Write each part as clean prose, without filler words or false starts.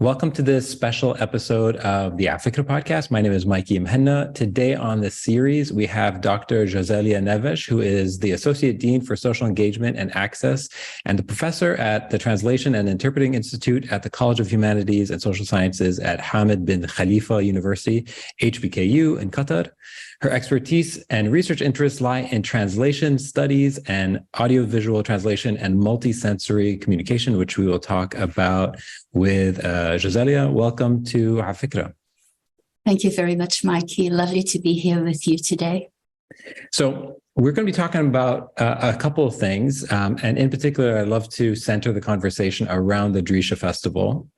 Welcome to this special episode of the Afikra podcast. My name is Mikey Mhenna. Today on this series, we have Dr. Josélia Neves, who is the Associate Dean for Social Engagement and Access and the professor at the Translation and Interpreting Institute at the College of Humanities and Social Sciences at Hamad bin Khalifa University, HBKU in Qatar. Her expertise and research interests lie in translation studies and audiovisual translation and multisensory communication, which we will talk about with Josélia. Welcome to Afikra. Thank you very much, Mikey. Lovely to be here with you today. So we're going to be talking about a couple of things. And in particular, I'd love to center the conversation around the Drisha Festival,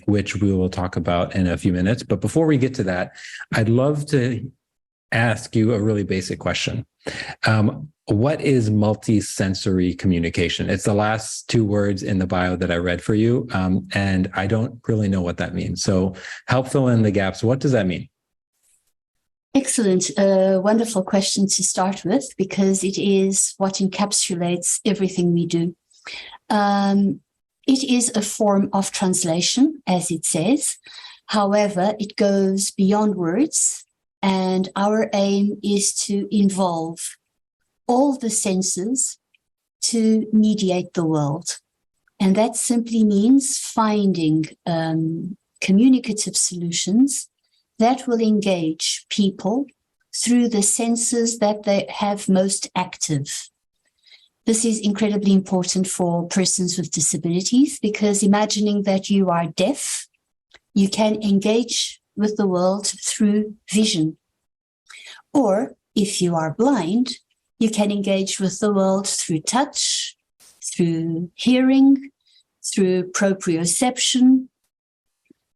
which we will talk about in a few minutes. But before we get to that, I'd love to ask you a really basic question. What is multisensory communication? It's the last two words in the bio that I read for you, and I don't really know what that means. So help fill in the gaps. What does that mean? Excellent. Wonderful question to start with, because it is what encapsulates everything we do. It is a form of translation, as it says. However, it goes beyond words. And our aim is to involve all the senses to mediate the world. And that simply means finding communicative solutions that will engage people through the senses that they have most active. This is incredibly important for persons with disabilities, because imagining that you are deaf, you can engage with the world through vision. Or if you are blind, you can engage with the world through touch, through hearing, through proprioception.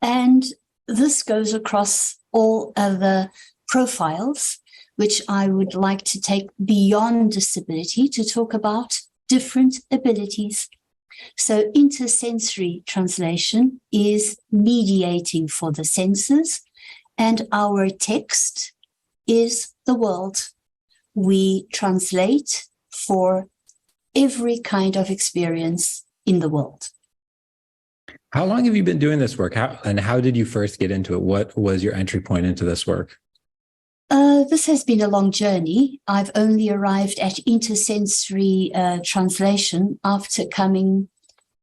And this goes across all other profiles, which I would like to take beyond disability to talk about different abilities. So intersensory translation is mediating for the senses, and our text is the world. We translate for every kind of experience in the world. How long have you been doing this work? How did you first get into it? What was your entry point into this work? This has been a long journey. I've only arrived at intersensory translation after coming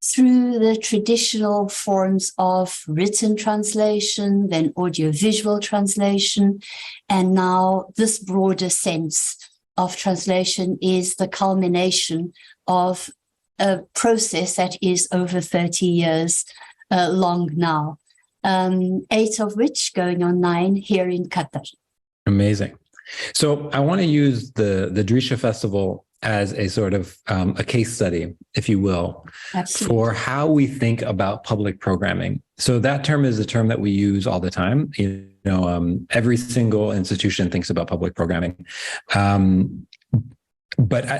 through the traditional forms of written translation, then audiovisual translation, and now this broader sense of translation is the culmination of a process that is over 30 years long now, 8 of which going on 9 here in Qatar. Amazing. So I want to use the Drisha Festival as a sort of a case study, if you will, Absolutely. For how we think about public programming. So that term is a term that we use all the time. Every single institution thinks about public programming. But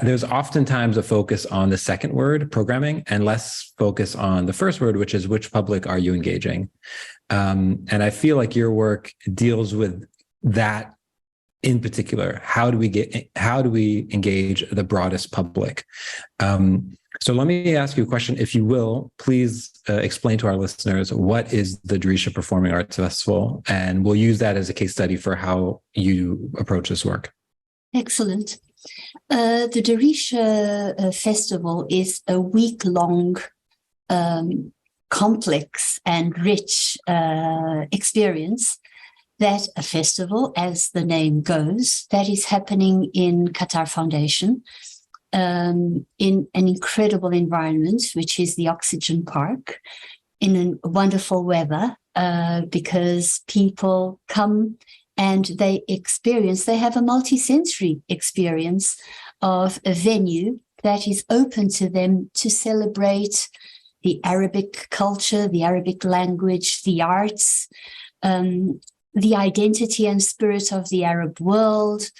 there's oftentimes a focus on the second word, programming, and less focus on the first word, which is which public are you engaging? And I feel like your work deals with that in particular. How do we engage the broadest public? So let me ask you a question, if you will. Please explain to our listeners, what is the Drisha Performing Arts Festival, and we'll use that as a case study for how you approach this work. Excellent. The Drisha Festival is a week-long, complex and rich experience. That a festival, as the name goes, that is happening in Qatar Foundation, in an incredible environment, which is the Oxygen Park, in a wonderful weather, because people come and they have a multisensory experience of a venue that is open to them to celebrate the Arabic culture, the Arabic language, the arts, the identity and spirit of the Arab world,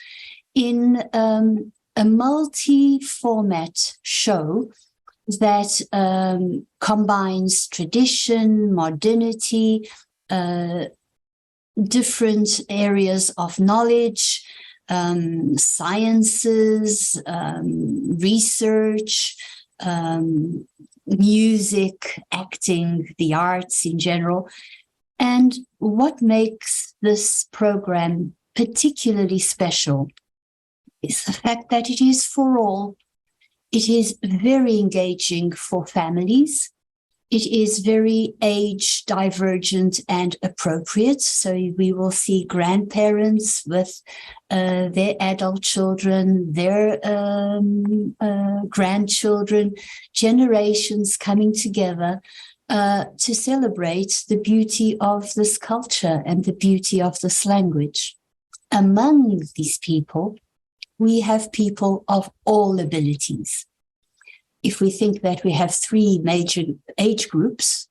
in a multi-format show that combines tradition, modernity, different areas of knowledge, sciences, research, music, acting, the arts in general. And what makes this program particularly special is the fact that it is for all. It is very engaging for families. It is very age divergent and appropriate. So we will see grandparents with their adult children, their grandchildren, generations coming together to celebrate the beauty of this culture and the beauty of this language. Among these people, we have people of all abilities. If we think that we have three major age groups,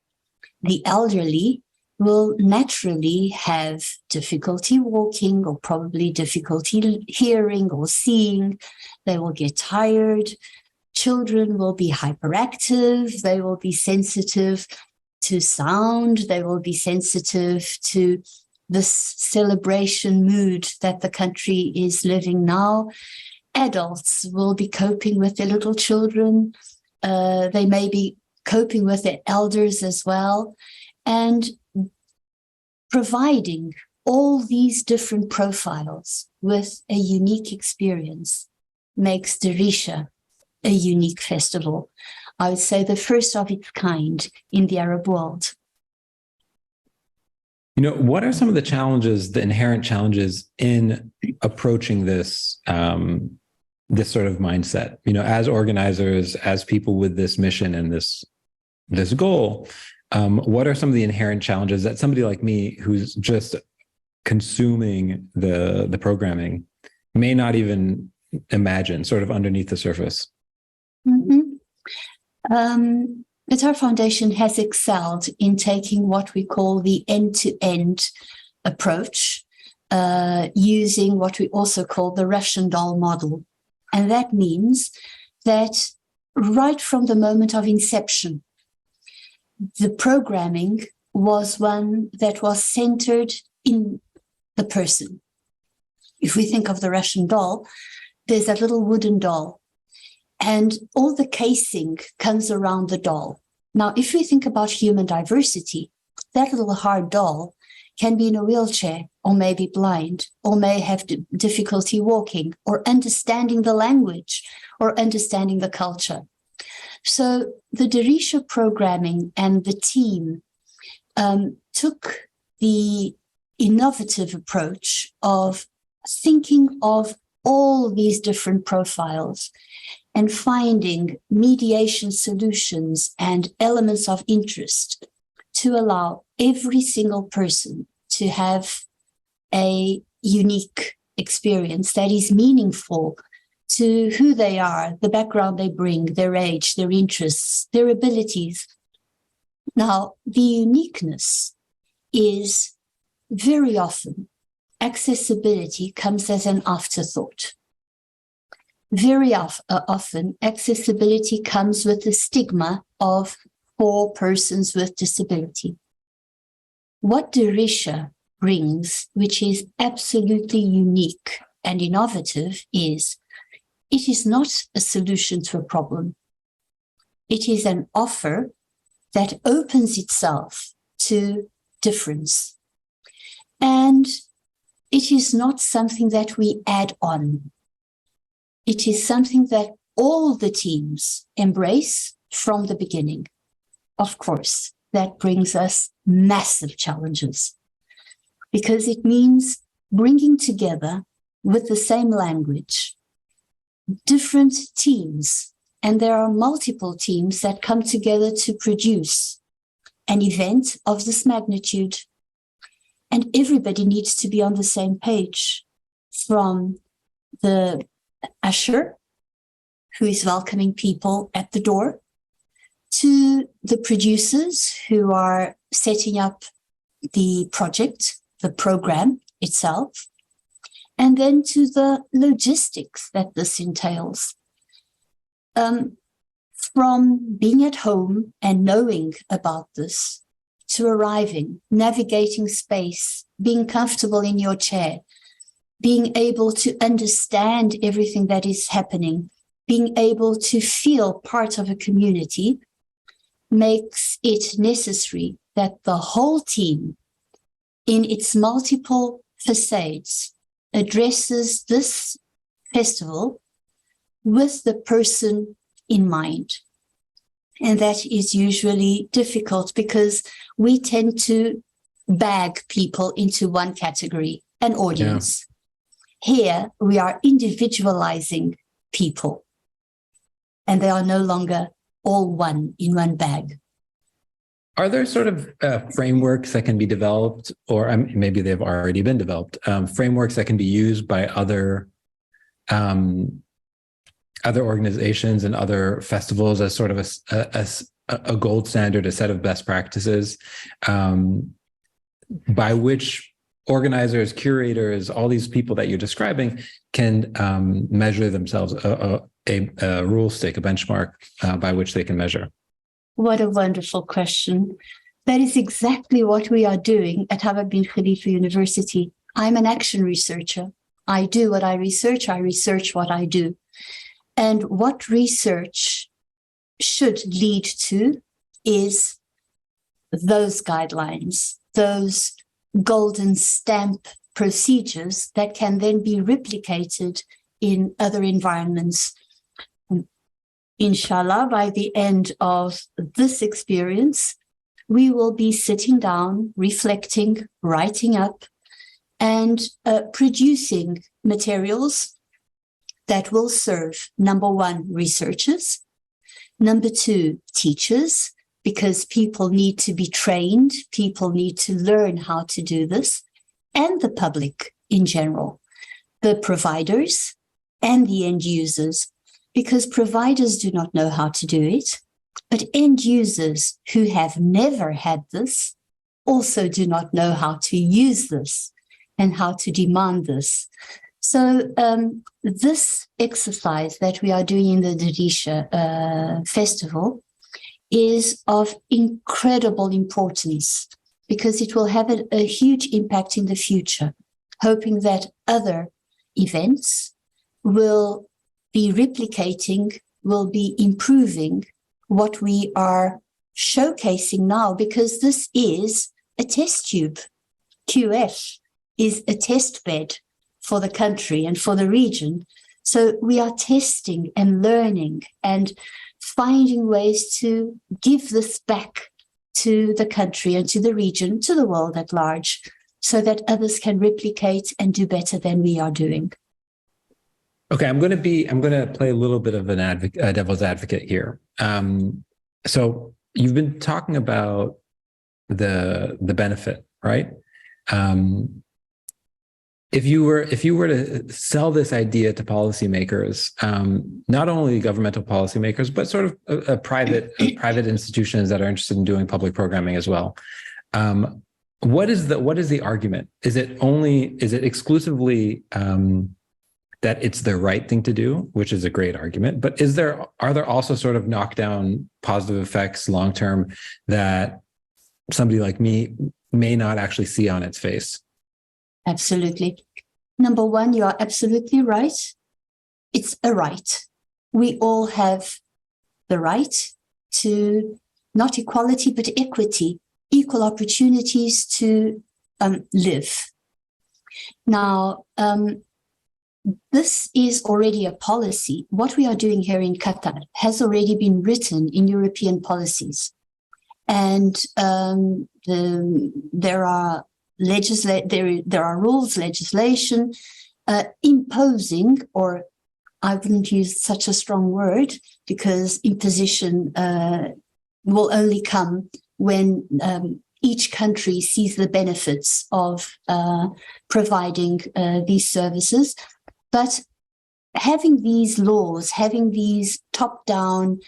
the elderly will naturally have difficulty walking or probably difficulty hearing or seeing. They will get tired. Children will be hyperactive. They will be sensitive to sound. They will be sensitive to this celebration mood that the country is living now. Adults will be coping with their little children. They may be coping with their elders as well. And providing all these different profiles with a unique experience makes Darisha a unique festival. I would say the first of its kind in the Arab world. What are some of the challenges, the inherent challenges in approaching this this sort of mindset? As organizers, as people with this mission and this goal, what are some of the inherent challenges that somebody like me, who's just consuming the programming, may not even imagine, sort of underneath the surface? Qatar Foundation has excelled in taking what we call the end-to-end approach, using what we also call the Russian doll model. And that means that right from the moment of inception, the programming was one that was centered in the person. If we think of the Russian doll, there's a little wooden doll, and all the casing comes around the doll. Now, if we think about human diversity, that little hard doll can be in a wheelchair, or may be blind, or may have difficulty walking, or understanding the language, or understanding the culture. So the Darisha programming and the team took the innovative approach of thinking of all these different profiles and finding mediation solutions and elements of interest to allow every single person to have a unique experience that is meaningful to who they are, the background they bring, their age, their interests, their abilities. Now, the uniqueness is very often accessibility comes as an afterthought. Very often, accessibility comes with the stigma of for persons with disability. What Darisha brings, which is absolutely unique and innovative, is it is not a solution to a problem. It is an offer that opens itself to difference. And it is not something that we add on. It is something that all the teams embrace from the beginning. Of course, that brings us massive challenges because it means bringing together with the same language different teams, and there are multiple teams that come together to produce an event of this magnitude, and everybody needs to be on the same page, from the usher who is welcoming people at the door to the producers who are setting up the project, the program itself, and then to the logistics that this entails. From being at home and knowing about this, to arriving, navigating space, being comfortable in your chair, being able to understand everything that is happening, being able to feel part of a community, makes it necessary that the whole team, in its multiple facades, addresses this festival with the person in mind. And that is usually difficult because we tend to bag people into one category, an audience. Yeah. Here, we are individualizing people, and they are no longer all one in one bag. Are there sort of frameworks that can be developed, or maybe they've already been developed, frameworks that can be used by other organizations and other festivals as sort of a gold standard, a set of best practices, by which organizers, curators, all these people that you're describing can measure themselves, a rule stick, a benchmark by which they can measure? What a wonderful question. That is exactly what we are doing at Hamad bin Khalifa University. I'm an action researcher. I do what I research what I do. And what research should lead to is those guidelines, those golden stamp procedures that can then be replicated in other environments. Inshallah, by the end of this experience, we will be sitting down, reflecting, writing up, and producing materials that will serve, number one, researchers, number two, teachers, because people need to be trained, people need to learn how to do this, and the public in general, the providers and the end users, because providers do not know how to do it, but end users who have never had this also do not know how to use this and how to demand this. So this exercise that we are doing in the Darisha Festival is of incredible importance because it will have a huge impact in the future, hoping that other events will be replicating, will be improving what we are showcasing now, because this is a test tube. QF is a test bed for the country and for the region. So we are testing and learning and finding ways to give this back to the country and to the region, to the world at large, so that others can replicate and do better than we are doing. Okay, I'm going to play a little bit of a devil's advocate here. So you've been talking about the benefit, right? If you were to sell this idea to policymakers, not only governmental policymakers, but sort of private institutions that are interested in doing public programming as well, what is the argument? Is it exclusively that it's the right thing to do, which is a great argument, but are there also sort of knockdown positive effects long term that somebody like me may not actually see on its face? Absolutely. Number one, you are absolutely right. It's a right. We all have the right to not equality, but equity, equal opportunities to live. Now, this is already a policy. What we are doing here in Qatar has already been written in European policies. And there are rules, legislation imposing, or I wouldn't use such a strong word, because imposition will only come when each country sees the benefits of providing these services. But having these laws, having these top-down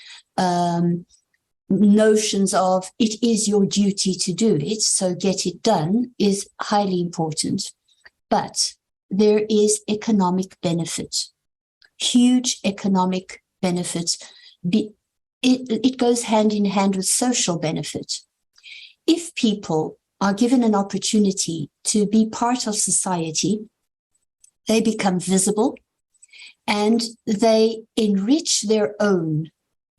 notions of it is your duty to do it, so get it done, is highly important. But there is economic benefit, huge economic benefit. It goes hand in hand with social benefit. If people are given an opportunity to be part of society, they become visible and they enrich their own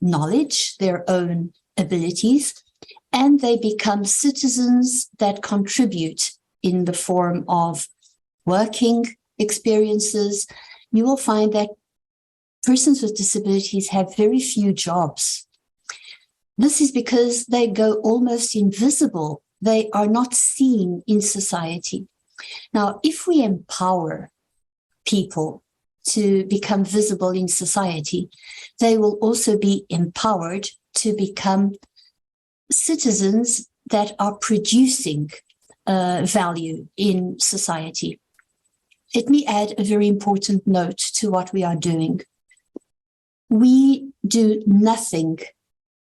knowledge, their own abilities, and they become citizens that contribute in the form of working experiences. You will find that persons with disabilities have very few jobs. This is because they go almost invisible. They are not seen in society. Now, if we empower people to become visible in society, they will also be empowered to become citizens that are producing value in society. Let me add a very important note to what we are doing. We do nothing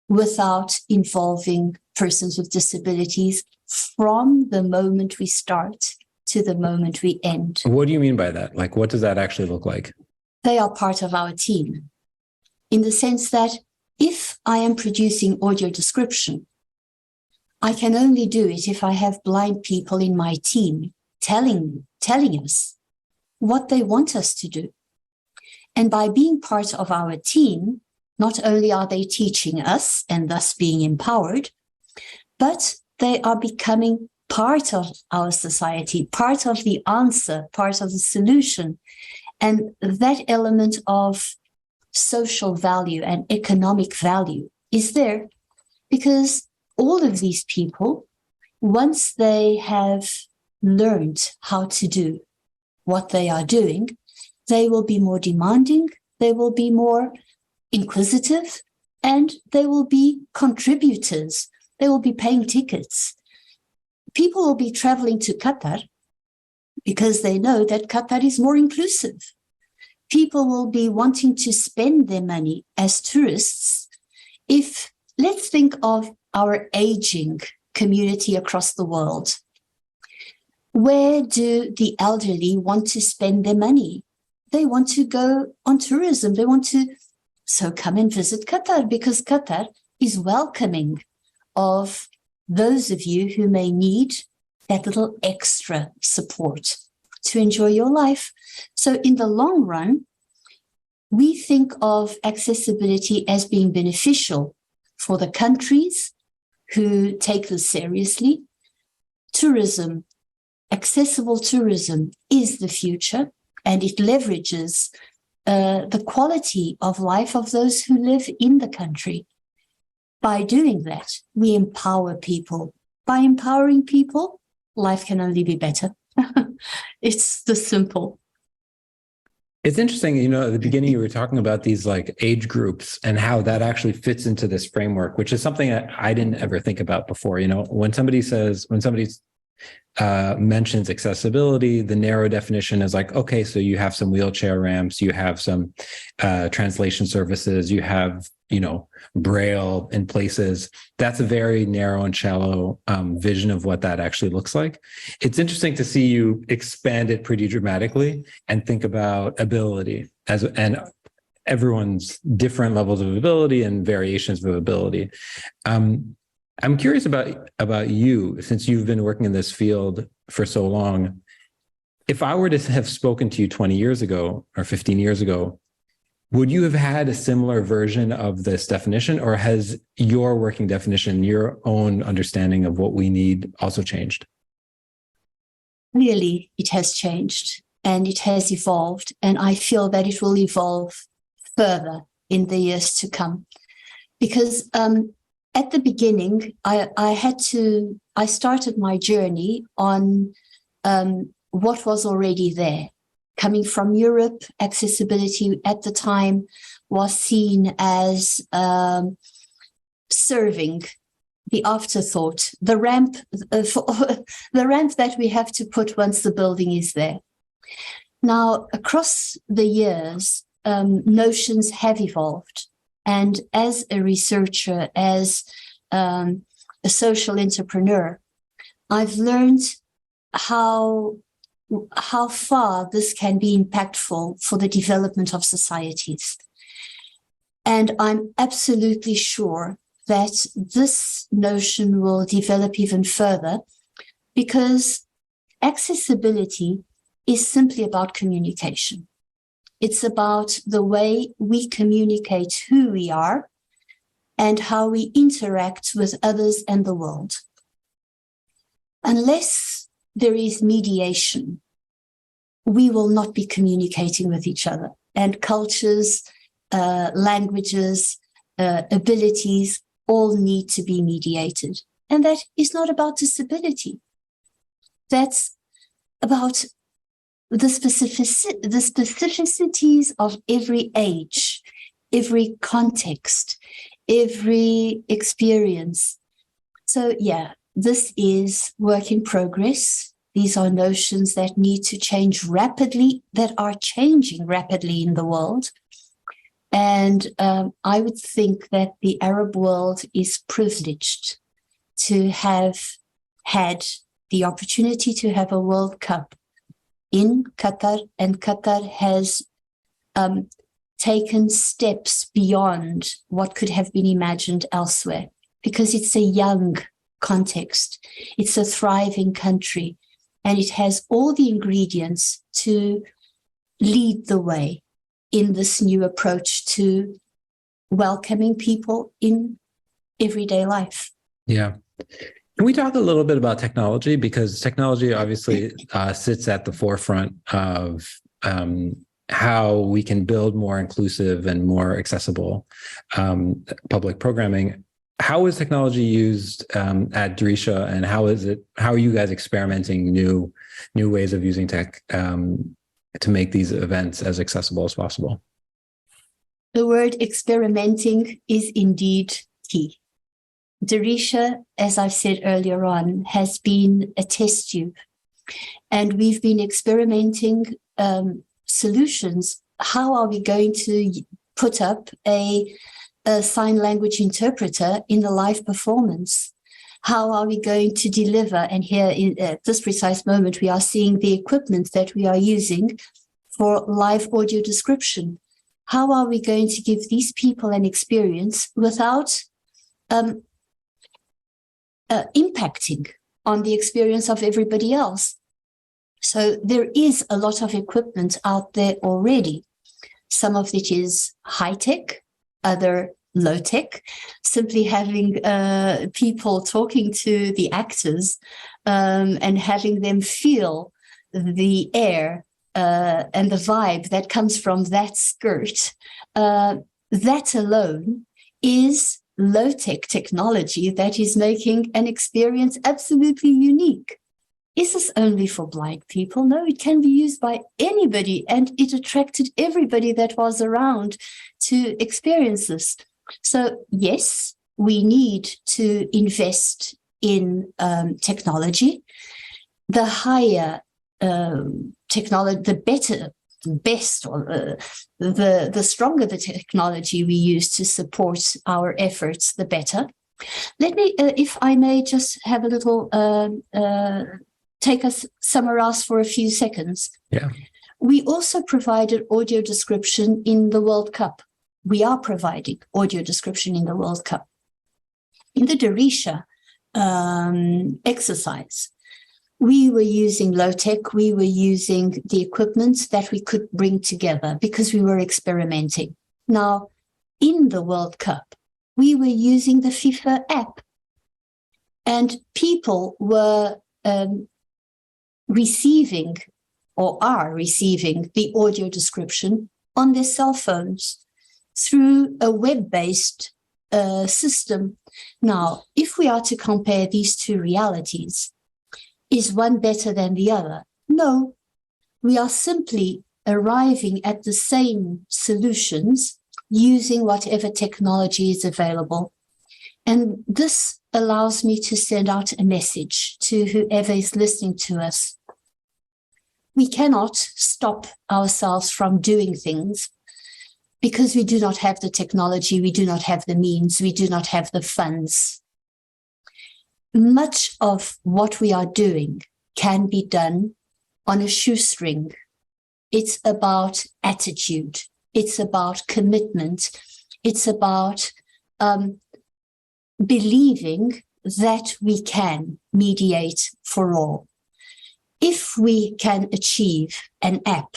without involving persons with disabilities from the moment we start to the moment we end. What do you mean by that? Like, what does that actually look like? They are part of our team, in the sense that if I am producing audio description, I can only do it if I have blind people in my team telling us what they want us to do. And by being part of our team, not only are they teaching us and thus being empowered, but they are becoming part of our society, part of the answer, part of the solution. And that element of social value and economic value is there because all of these people, once they have learned how to do what they are doing, they will be more demanding, they will be more inquisitive, and they will be contributors. They will be paying tickets. People will be traveling to Qatar because they know that Qatar is more inclusive. People will be wanting to spend their money as tourists. If, let's think of our aging community across the world. Where do the elderly want to spend their money? They want to go on tourism. They want to, so come and visit Qatar, because Qatar is welcoming of those of you who may need that little extra support to enjoy your life. So in the long run, we think of accessibility as being beneficial for the countries who take this seriously. Tourism, accessible tourism is the future, and it leverages the quality of life of those who live in the country. By doing that, we empower people. By empowering people, life can only be better. It's this simple. It's interesting, at the beginning you were talking about these like age groups and how that actually fits into this framework, which is something that I didn't ever think about before. When somebody mentions accessibility, the narrow definition is like, okay, so you have some wheelchair ramps, you have some translation services, you have, Braille in places. That's a very narrow and shallow vision of what that actually looks like. It's interesting to see you expand it pretty dramatically and think about ability and everyone's different levels of ability and variations of ability. I'm curious about you, since you've been working in this field for so long. If I were to have spoken to you 20 years ago or 15 years ago, would you have had a similar version of this definition, or has your working definition, your own understanding of what we need also changed? Clearly, it has changed and it has evolved, and I feel that it will evolve further in the years to come. Because at the beginning, I started my journey on what was already there. Coming from Europe, accessibility at the time was seen as serving, the afterthought, the ramp that we have to put once the building is there. Now, across the years, notions have evolved. And as a researcher, as a social entrepreneur, I've learned how far this can be impactful for the development of societies. And I'm absolutely sure that this notion will develop even further, because accessibility is simply about communication. It's about the way we communicate who we are and how we interact with others and the world. Unless there is mediation, we will not be communicating with each other. And cultures, languages, abilities all need to be mediated. And that is not about disability. That's about the specificities of every age, every context, every experience. So yeah, this is work in progress. These are notions that need to change rapidly, that are changing rapidly in the world. And I would think that the Arab world is privileged to have had the opportunity to have a World Cup in Qatar, and Qatar has taken steps beyond what could have been imagined elsewhere, because it's a young context, it's a thriving country, and it has all the ingredients to lead the way in this new approach to welcoming people in everyday life. Yeah. Can we talk a little bit about technology? Because technology obviously sits at the forefront of how we can build more inclusive and more accessible public programming. How is technology used at Darisha, and how are you guys experimenting new ways of using tech to make these events as accessible as possible? The word experimenting is indeed key. Darisha, as I've said earlier on, has been a test tube, and we've been experimenting solutions. How are we going to put up a sign language interpreter in the live performance? How are we going to deliver? And here at this precise moment, we are seeing the equipment that we are using for live audio description. How are we going to give these people an experience without impacting on the experience of everybody else? So there is a lot of equipment out there already. Some of it is high-tech, other low-tech, simply having people talking to the actors and having them feel the air and the vibe that comes from that skirt. That alone is low-tech technology that is making an experience absolutely unique. Is this only for blind people? No, it can be used by anybody, and it attracted everybody that was around to experience this. So yes, we need to invest in technology. The higher technology, the better, the best, or the stronger the technology we use to support our efforts, the better. Let me, if I may, just have a little take us somewhere else for a few seconds. Yeah. We also provided audio description in the World Cup. We are providing audio description in the World Cup. In the Darisha exercise, we were using low-tech, we were using the equipment that we could bring together because we were experimenting. Now, in the World Cup, we were using the FIFA app, and people were receiving or are receiving the audio description on their cell phones through a web-based system. Now, if we are to compare these two realities, is one better than the other? No, we are simply arriving at the same solutions using whatever technology is available. And this allows me to send out a message to whoever is listening to us. We cannot stop ourselves from doing things because we do not have the technology, we do not have the means, we do not have the funds. Much of what we are doing can be done on a shoestring. It's about attitude. It's about commitment. It's about believing that we can mediate for all. If we can achieve an app,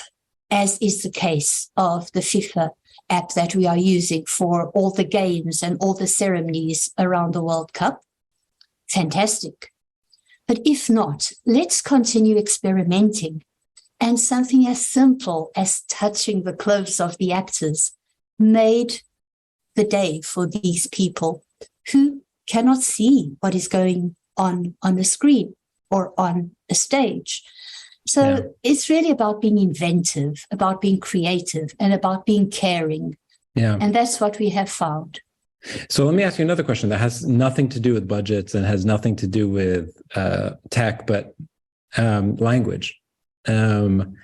as is the case of the FIFA app that we are using for all the games and all the ceremonies around the World Cup, fantastic. But if not, let's continue experimenting. And something as simple as touching the clothes of the actors made the day for these people who cannot see what is going on the screen or on a stage. So it's really about being inventive, about being creative, and about being caring. Yeah. And that's what we have found. So let me ask you another question that has nothing to do with budgets and has nothing to do with tech, but language. When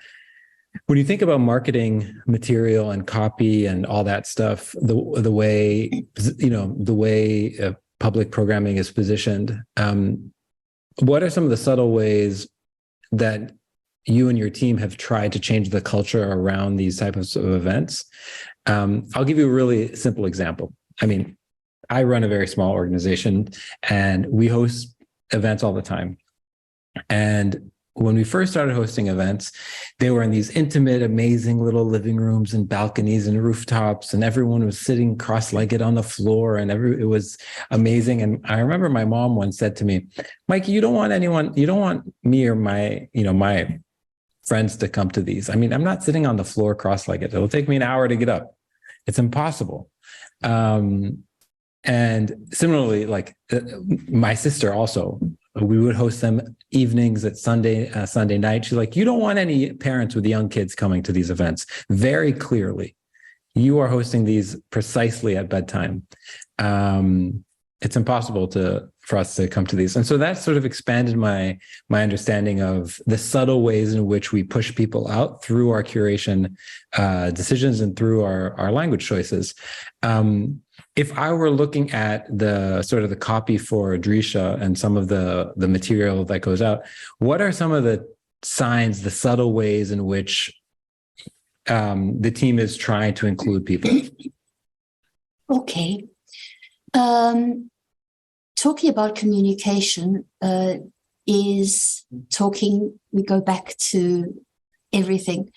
you think about marketing material and copy and all that stuff, the way public programming is positioned, what are some of the subtle ways that you and your team have tried to change the culture around these types of events? I'll give you a really simple example. I mean, I run a very small organization and we host events all the time. And when we first started hosting events, they were in these intimate, amazing little living rooms and balconies and rooftops, and everyone was sitting cross-legged on the floor, and it was amazing. And I remember my mom once said to me, "Mike, you don't want me or my friends to come to these. I mean, I'm not sitting on the floor cross-legged. It'll take me an hour to get up. It's impossible." And similarly, like my sister also, we would host them evenings at Sunday night. She's like, "You don't want any parents with young kids coming to these events." Very clearly, you are hosting these precisely at bedtime. It's impossible for us to come to these. And so that sort of expanded my understanding of the subtle ways in which we push people out through our curation decisions and through our language choices. If I were looking at the sort of the copy for Drisha and some of the material that goes out, what are some of the signs, the subtle ways in which the team is trying to include people? Okay. Talking about communication we go back to everything,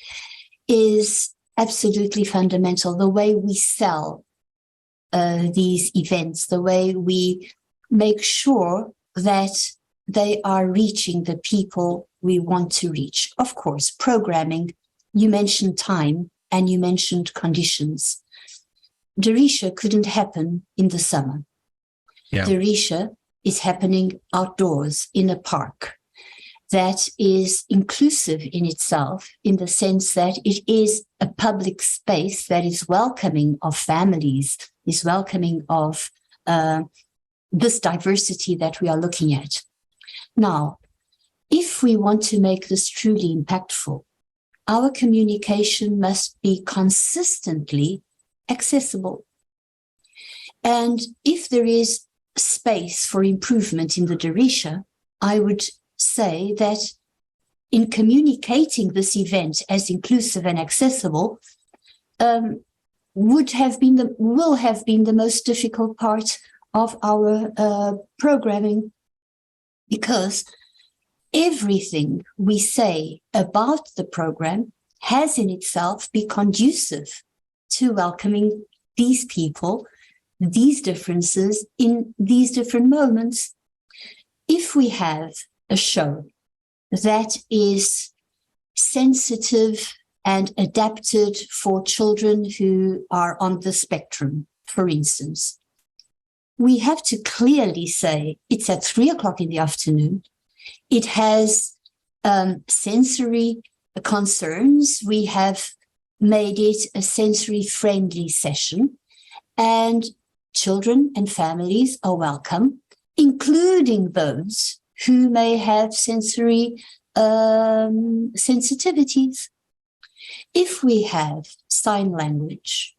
is absolutely fundamental. The way we sell these events, the way we make sure that they are reaching the people we want to reach. Of course, programming, you mentioned time and you mentioned conditions. Darisha couldn't happen in the summer. Yeah. Darisha is happening outdoors in a park that is inclusive in itself, in the sense that it is a public space that is welcoming of families, is welcoming of this diversity that we are looking at. Now, if we want to make this truly impactful, our communication must be consistently accessible. And if there is space for improvement in the Darisha, I would say that in communicating this event as inclusive and accessible will have been the most difficult part of our programming, because everything we say about the program has in itself be conducive to welcoming these people, these differences in these different moments. If we have a show that is sensitive and adapted for children who are on the spectrum, for instance, we have to clearly say it's at 3:00 in the afternoon. It has sensory concerns. We have made it a sensory-friendly session, and children and families are welcome, including those who may have sensory sensitivities. If we have sign language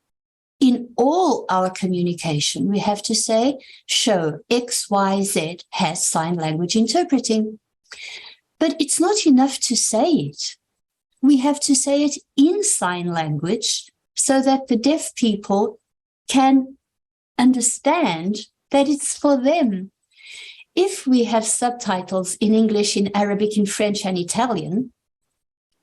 in all our communication, we have to say, show XYZ has sign language interpreting. But it's not enough to say it. We have to say it in sign language so that the deaf people can understand that it's for them. If we have subtitles in English, in Arabic, in French, and Italian,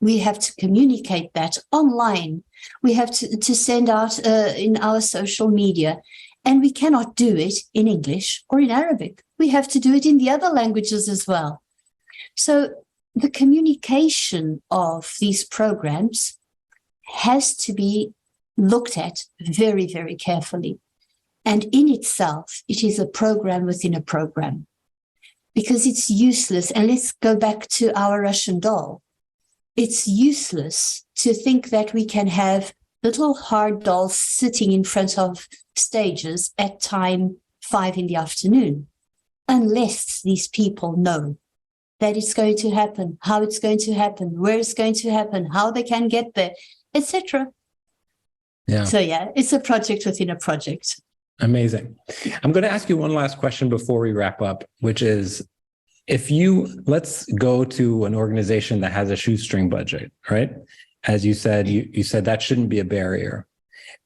We have to communicate that online. We have to send out in our social media. And we cannot do it in English or in Arabic. We have to do it in the other languages as well. So the communication of these programs has to be looked at very, very carefully. And in itself, it is a program within a program, because it's useless. And let's go back to our Russian doll. It's useless to think that we can have little hard dolls sitting in front of stages at time 5 p.m, unless these people know that it's going to happen, how it's going to happen, where it's going to happen, how they can get there, etc. Yeah. So yeah, it's a project within a project. Amazing. I'm going to ask you one last question before we wrap up, which is, let's go to an organization that has a shoestring budget, right? As you said, you said that shouldn't be a barrier.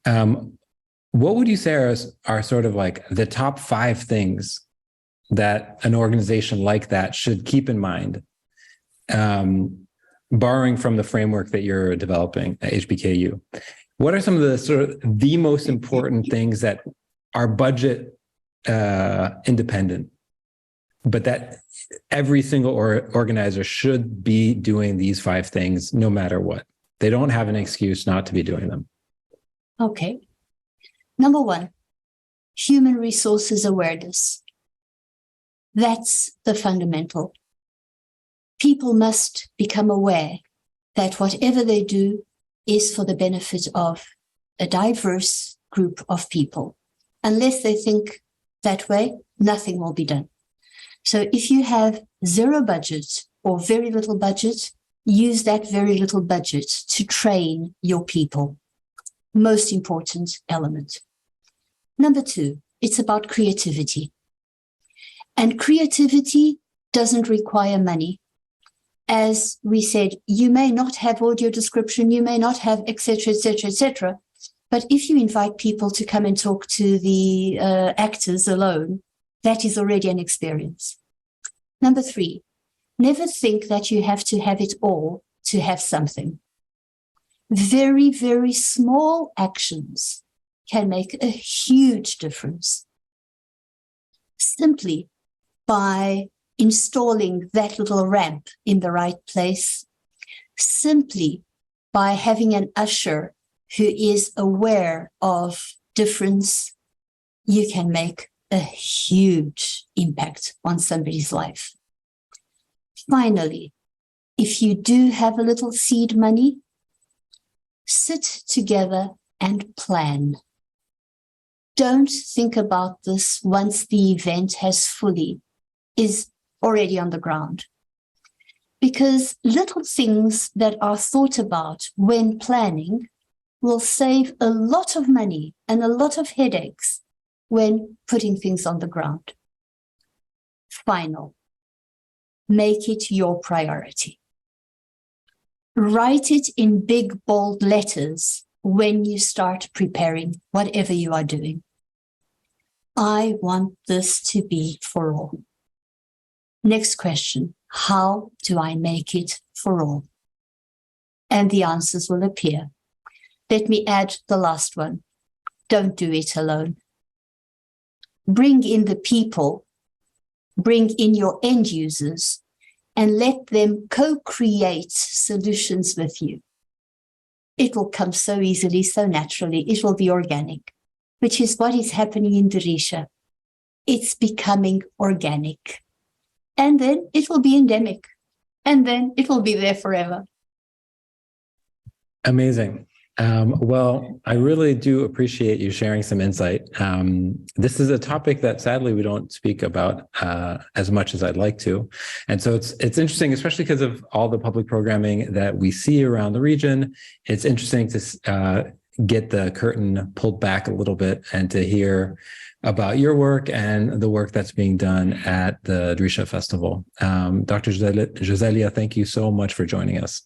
What would you say are sort of like the top 5 things that an organization like that should keep in mind, borrowing from the framework that you're developing at HBKU? What are some of the sort of the most important things that are budget independent, but that every single organizer should be doing these 5 things no matter what? They don't have an excuse not to be doing them. Okay. Number 1, human resources awareness. That's the fundamental. People must become aware that whatever they do is for the benefit of a diverse group of people. Unless they think that way, nothing will be done. So if you have zero budget or very little budget, use that very little budget to train your people. Most important element. Number 2, it's about creativity. And creativity doesn't require money. As we said, you may not have audio description, you may not have etc., etc., etc. But if you invite people to come and talk to the actors alone, that is already an experience. Number 3, never think that you have to have it all to have something. Very, very small actions can make a huge difference. Simply by installing that little ramp in the right place, simply by having an usher who is aware of difference, you can make a huge impact on somebody's life. Finally, if you do have a little seed money, sit together and plan. Don't think about this once the event is already on the ground. Because little things that are thought about when planning will save a lot of money and a lot of headaches when putting things on the ground. Final, make it your priority. Write it in big, bold letters when you start preparing whatever you are doing. I want this to be for all. Next question, how do I make it for all? And the answers will appear. Let me add the last one. Don't do it alone. Bring in the people, bring in your end users, and let them co-create solutions with you. It will come so easily, so naturally. It will be organic, which is what is happening in Darija. It's becoming organic. And then it will be endemic. And then it will be there forever. Amazing. Well, I really do appreciate you sharing some insight. This is a topic that sadly we don't speak about as much as I'd like to. And so it's interesting, especially because of all the public programming that we see around the region. It's interesting to get the curtain pulled back a little bit and to hear about your work and the work that's being done at the Darija Festival. Dr. Josélia, thank you so much for joining us.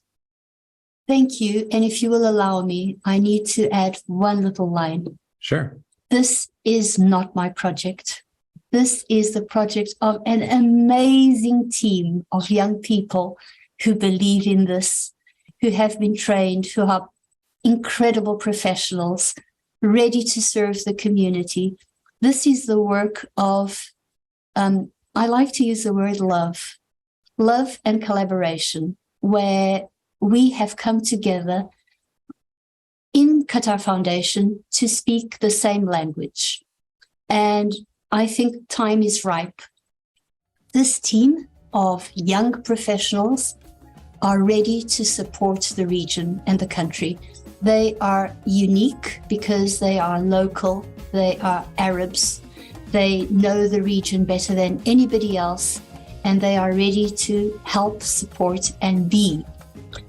Thank you. And if you will allow me, I need to add one little line. Sure. This is not my project. This is the project of an amazing team of young people who believe in this who have been trained, who are incredible professionals, ready to serve the community. This is the work of, I like to use the word love and collaboration, where we have come together in Qatar Foundation to speak the same language. And I think time is ripe. This team of young professionals are ready to support the region and the country. They are unique because they are local, they are Arabs, they know the region better than anybody else, and they are ready to help, support, and be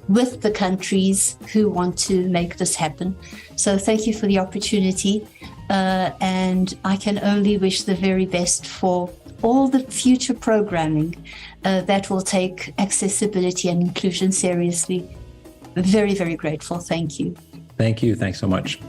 with the countries who want to make this happen. So thank you for the opportunity, and I can only wish the very best for all the future programming that will take accessibility and inclusion seriously. Very, very grateful. Thank you. Thank you. Thanks so much.